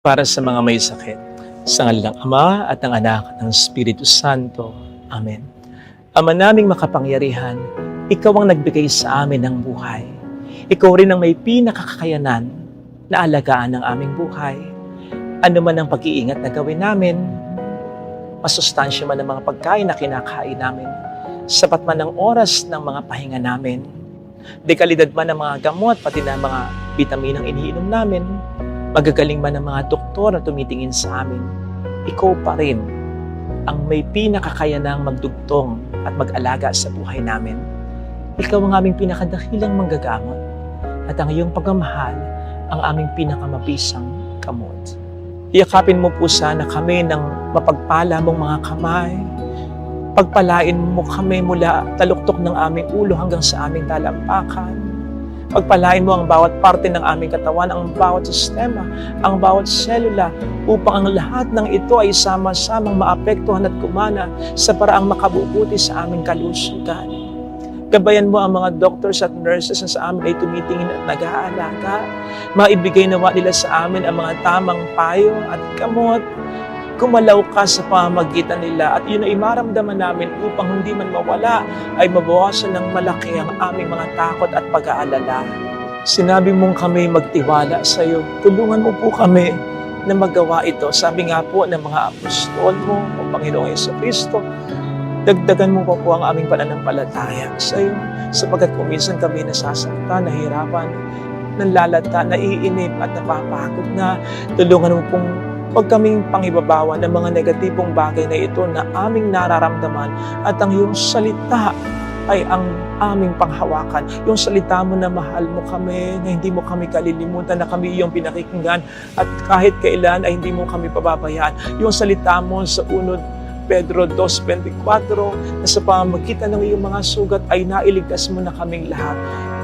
Para sa mga may sakit, sa ngalan ng Ama at ng Anak at ng Espiritu Santo. Amen. Ama naming makapangyarihan, Ikaw ang nagbigay sa amin ng buhay. Ikaw rin ang may pinakakakayanan na alagaan ng aming buhay. Ano man ang pag-iingat na gawin namin, masustansya man ang mga pagkain na kinakain namin, sapat man ang oras ng mga pahinga namin, dekalidad man ang mga gamot, pati na mga bitaminang iniinom namin, magagaling man ang mga doktor na tumitingin sa amin, Ikaw pa rin ang may pinakakayanang magdugtong at mag-alaga sa buhay namin. Ikaw ang aming pinakadakilang manggagamot at ang iyong pagmamahal ang aming pinakamabisang kamot. Iyakapin mo po sana kami ng mapagpala mong mga kamay. Pagpalain mo kami mula taluktok ng aming ulo hanggang sa aming talampakan. Pagpalain mo ang bawat parte ng aming katawan, ang bawat sistema, ang bawat selula, upang ang lahat ng ito ay sama-samang maapektuhan at kumana sa paraang makabubuti sa aming kalusugan. Gabayan mo ang mga doctors at nurses na sa amin ay tumitingin at nag-aalaga. Maibigay nawa nila sa amin ang mga tamang payo at gamot. Gumalaw ka sa pamamagitan nila at yun ay maramdaman namin upang hindi man mawala ay mabawasan ng malaki ang aming mga takot at pag-aalala. Sinabi mong kami magtiwala sa iyo. Tulungan mo po kami na magawa ito. Sabi nga po ng mga apostol mo, o Panginoong Jesucristo, dagdagan mo po ang aming pananampalataya sa iyo, sapagkat kung minsan kami nasasaktan, nahihirapan, nanlalata, naiinip at napapagod na, tulungan mo pong huwag kaming pangibabawan ng mga negatibong bagay na ito na aming nararamdaman at ang iyong salita ay ang aming panghawakan. Yung salita mo na mahal mo kami, na hindi mo kami kalilimutan, na kami iyong pinakikinggan at kahit kailan ay hindi mo kami pababayaan. Yung salita mo sa unod Pedro 2:24 na sa pamamagitan ng iyong mga sugat ay nailigtas mo na kaming lahat.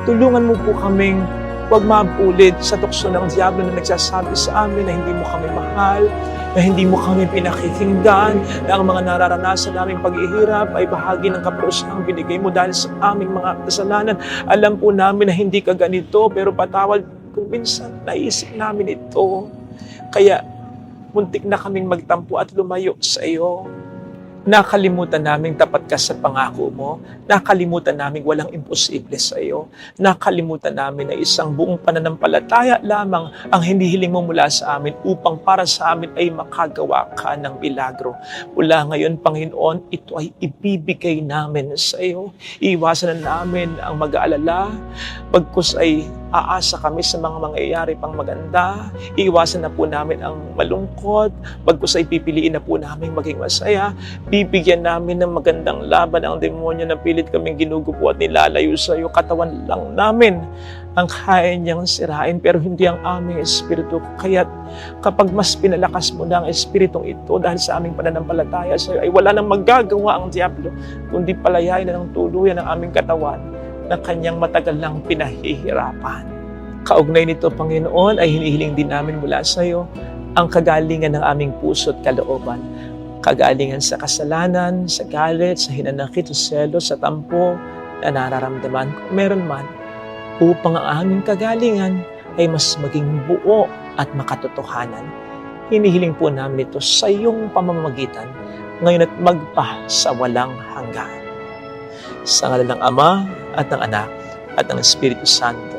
Tulungan mo po kaming huwag mabulit sa tukso ng diablo na nagsasabi sa amin na hindi mo kami mahal, na hindi mo kami pinakikinggan, na ang mga nararanasan naming paghihirap ay bahagi ng kaparusahang binigay mo dahil sa aming mga kasalanan. Alam po namin na hindi ka ganito, pero patawad kung minsan naisip namin ito. Kaya muntik na kaming magtampo at lumayo sa iyo. Nakalimutan namin tapat ka sa pangako mo. Nakalimutan namin walang imposible sa iyo. Nakalimutan namin na isang buong pananampalataya lamang ang hinihiling mo mula sa amin upang para sa amin ay makagawa ka ng milagro. Mula ngayon, Panginoon, ito ay ibibigay namin sa iyo. Iiwasan na namin ang mag-aalala. Bagkus ay aasa kami sa mga mangyayari pang maganda. Iiwasan na po namin ang malungkot. Bagkus ay pipiliin na po namin maging masaya. Bibigyan namin ng magandang laban ang demonyo na pilit kaming ginugupo at nilalayo sa iyo. Katawan lang namin ang kaya niyang sirain, pero hindi ang aming espiritu. Kaya't kapag mas pinalakas mo na ang espiritong ito dahil sa aming pananampalataya sa iyo, ay wala nang magagawa ang diablo, kundi palayain na ng tuluyan ang aming katawan na kanyang matagal lang pinahihirapan. Kaugnay nito, Panginoon, ay hinihiling din namin mula sa iyo ang kagalingan ng aming puso at kalooban. Kagalingan sa kasalanan, sa galit, sa hinanakit, sa selos, sa tampo na nararamdaman kung meron man, upang ang aming kagalingan ay mas maging buo at makatotohanan. Hinihiling po namin ito sa iyong pamamagitan ngayon at magpa sa walang hanggan. Sa ngalan ng Ama at ng Anak at ng Espiritu Santo.